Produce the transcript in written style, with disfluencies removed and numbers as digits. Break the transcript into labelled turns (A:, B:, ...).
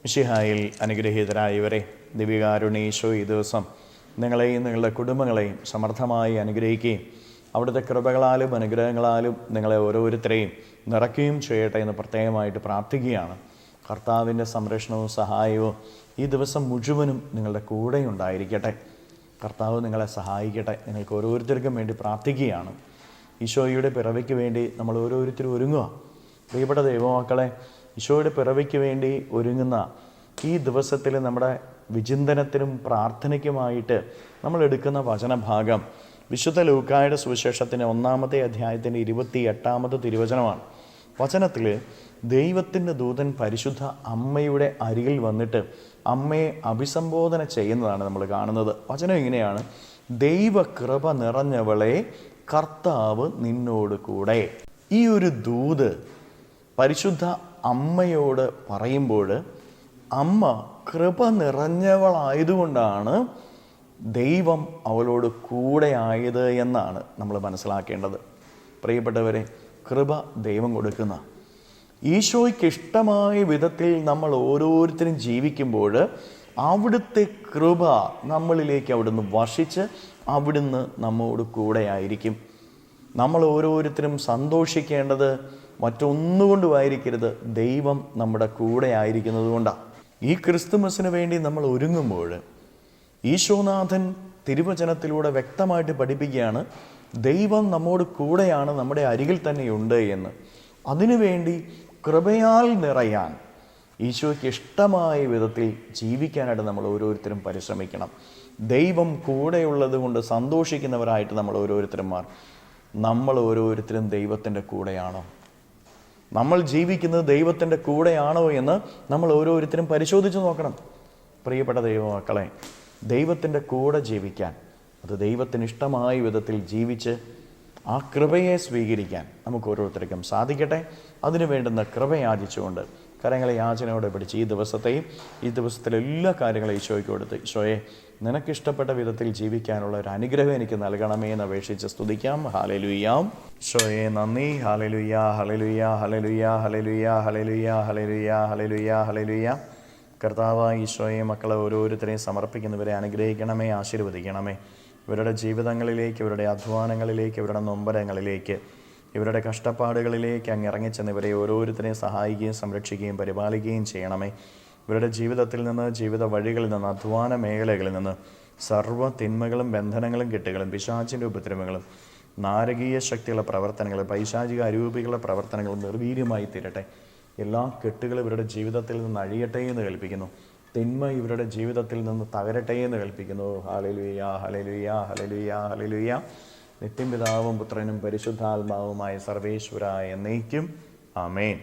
A: മിശിഹായിൽ അനുഗ്രഹീതരായവരെ, ദിവ്യകാരുണ്യ ഈ ദിവസം നിങ്ങളെയും നിങ്ങളുടെ കുടുംബങ്ങളെയും സമർത്ഥമായി അനുഗ്രഹിക്കുകയും അവിടുത്തെ കൃപകളാലും അനുഗ്രഹങ്ങളാലും നിങ്ങളെ ഓരോരുത്തരെയും നിറയ്ക്കുകയും ചെയ്യട്ടെ എന്ന് പ്രത്യേകമായിട്ട് പ്രാർത്ഥിക്കുകയാണ്. കർത്താവിൻ്റെ സംരക്ഷണവും സഹായവും ഈ ദിവസം മുഴുവനും നിങ്ങളുടെ കൂടെ ഉണ്ടായിരിക്കട്ടെ. കർത്താവ് നിങ്ങളെ സഹായിക്കട്ടെ. നിങ്ങൾക്ക് ഓരോരുത്തർക്കും വേണ്ടി പ്രാർത്ഥിക്കുകയാണ്. ഈശോയുടെ പിറവിക്ക് വേണ്ടി നമ്മൾ ഓരോരുത്തരും ഒരുങ്ങുക. പ്രിയപ്പെട്ട ദൈവമക്കളെ, ഈശോയുടെ പിറവിക്ക് വേണ്ടി ഒരുങ്ങുന്ന ഈ ദിവസത്തിൽ നമ്മുടെ വിചിന്തനത്തിനും പ്രാർത്ഥനയ്ക്കുമായിട്ട് നമ്മൾ എടുക്കുന്ന വചനഭാഗം വിശുദ്ധ ലൂക്കായുടെ സുവിശേഷത്തിൻ്റെ 1-ാമത്തെ അധ്യായത്തിൻ്റെ 28-ാമത്തെ തിരുവചനമാണ്. വചനത്തിൽ ദൈവത്തിൻ്റെ ദൂതൻ പരിശുദ്ധ അമ്മയുടെ അരികിൽ വന്നിട്ട് അമ്മയെ അഭിസംബോധന ചെയ്യുന്നതാണ് നമ്മൾ കാണുന്നത്. വചനം ഇങ്ങനെയാണ്: ദൈവകൃപ നിറഞ്ഞവളെ, കർത്താവ് നിന്നോട് കൂടെ. ഈ ഒരു ദൂത് പരിശുദ്ധ അമ്മയോട് പറയുമ്പോൾ അമ്മ കൃപ നിറഞ്ഞവളായതുകൊണ്ടാണ് ദൈവം അവളോട് കൂടെ ആയത് എന്നാണ് നമ്മൾ മനസ്സിലാക്കേണ്ടത്. പ്രിയപ്പെട്ടവരെ, കൃപ ദൈവം കൊടുക്കുന്ന, ഈശോയ്ക്ക് ഇഷ്ടമായ വിധത്തിൽ നമ്മൾ ഓരോരുത്തരും ജീവിക്കുമ്പോൾ അവിടുത്തെ കൃപ നമ്മളിലേക്ക് അവിടുന്ന് വർഷിച്ച് അവിടുന്ന് നമ്മോട് കൂടെ ആയിരിക്കും. നമ്മൾ ഓരോരുത്തരും സന്തോഷിക്കേണ്ടത് മറ്റൊന്നുകൊണ്ടുമായിരിക്കരുത്, ദൈവം നമ്മുടെ കൂടെ ആയിരിക്കുന്നത് കൊണ്ടാണ്. ഈ ക്രിസ്തുമസിന് വേണ്ടി നമ്മൾ ഒരുങ്ങുമ്പോൾ ഈശോനാഥൻ തിരുവചനത്തിലൂടെ വ്യക്തമായിട്ട് പഠിപ്പിക്കുകയാണ്, ദൈവം നമ്മോട് കൂടെയാണ്, നമ്മുടെ അരികിൽ തന്നെയുണ്ട് എന്ന്. അതിനുവേണ്ടി കൃപയാൽ നിറയാൻ, ഈശോയ്ക്ക് ഇഷ്ടമായ വിധത്തിൽ ജീവിക്കാനായിട്ട് നമ്മൾ ഓരോരുത്തരും പരിശ്രമിക്കണം. ദൈവം കൂടെയുള്ളത് കൊണ്ട് സന്തോഷിക്കുന്നവരായിട്ട് നമ്മൾ ഓരോരുത്തരും മാറും. നമ്മൾ ഓരോരുത്തരും ദൈവത്തിൻ്റെ കൂടെയാണോ? നമ്മൾ ജീവിക്കുന്നത് ദൈവത്തിൻ്റെ കൂടെയാണോ എന്ന് നമ്മൾ ഓരോരുത്തരും പരിശോധിച്ച് നോക്കണം. പ്രിയപ്പെട്ട ദൈവമക്കളെ, ദൈവത്തിൻ്റെ കൂടെ ജീവിക്കാൻ, അത് ദൈവത്തിന് ഇഷ്ടമായ വിധത്തിൽ ജീവിച്ച് ആ കൃപയെ സ്വീകരിക്കാൻ നമുക്ക് ഓരോരുത്തർക്കും സാധിക്കട്ടെ. അതിനു വേണ്ടുന്ന കൃപ യാചിച്ചുകൊണ്ട് കരങ്ങളെ യാചനയോടെ പിടിച്ച് ഈ ദിവസത്തെയും ഈ ദിവസത്തിലെ എല്ലാ കാര്യങ്ങളും ഈശോയ്ക്ക് കൊടുത്ത്, ഈശോയെ നിനക്കിഷ്ടപ്പെട്ട വിധത്തിൽ ജീവിക്കാനുള്ള ഒരു അനുഗ്രഹം എനിക്ക് നൽകണമേ എന്ന് അപേക്ഷിച്ച് സ്തുതിക്കാം. ഹല്ലേലൂയാം. ഈശോയെ നന്ദി. ഹല്ലേലൂയാ, ഹല്ലേലൂയാ, ഹല്ലേലൂയാ, ഹല്ലേലൂയാ, ഹല്ലേലൂയാ, ഹല്ലേലൂയാ, ഹല്ലേലൂയാ, ഹല്ലേലൂയാ. കർത്താവായ ഈശോയെ, മക്കളെ ഓരോരുത്തരെയും സമർപ്പിക്കുന്നവരെ അനുഗ്രഹിക്കണമേ, ആശീർവദിക്കണമേ. ഇവരുടെ ജീവിതങ്ങളിലേക്ക്, ഇവരുടെ അധ്വാനങ്ങളിലേക്ക്, ഇവരുടെ നൊമ്പരങ്ങളിലേക്ക്, ഇവരുടെ കഷ്ടപ്പാടുകളിലേക്ക് അങ്ങ് ഇറങ്ങിച്ചെന്ന് ഇവരെ ഓരോരുത്തരെയും സഹായിക്കുകയും സംരക്ഷിക്കുകയും പരിപാലിക്കുകയും ചെയ്യണമേ. ഇവരുടെ ജീവിതത്തിൽ നിന്ന്, ജീവിത വഴികളിൽ നിന്ന്, അധ്വാന മേഖലകളിൽ നിന്ന് സർവ്വ തിന്മകളും ബന്ധനങ്ങളും കെട്ടുകളും പിശാചിൻ്റെ ഉപദ്രവങ്ങളും നാരകീയ ശക്തിയുള്ള പ്രവർത്തനങ്ങളും പൈശാചിക അരൂപികളുടെ പ്രവർത്തനങ്ങളും നിർവീര്യമായി തീരട്ടെ. എല്ലാ കെട്ടുകളും ഇവരുടെ ജീവിതത്തിൽ നിന്ന് അഴിയട്ടെ എന്ന് കൽപ്പിക്കുന്നു. തിന്മ ഇവരുടെ ജീവിതത്തിൽ നിന്ന് തകരട്ടെ എന്ന് കൽപ്പിക്കുന്നു. ഹല്ലേലൂയാ, ഹല്ലേലൂയാ, ഹല്ലേലൂയാ, ഹല്ലേലൂയാ. നിത്യം പിതാവും പുത്രനും പരിശുദ്ധാത്മാവുമായ സർവേശ്വരായ എന്നേക്കും ആമേൻ.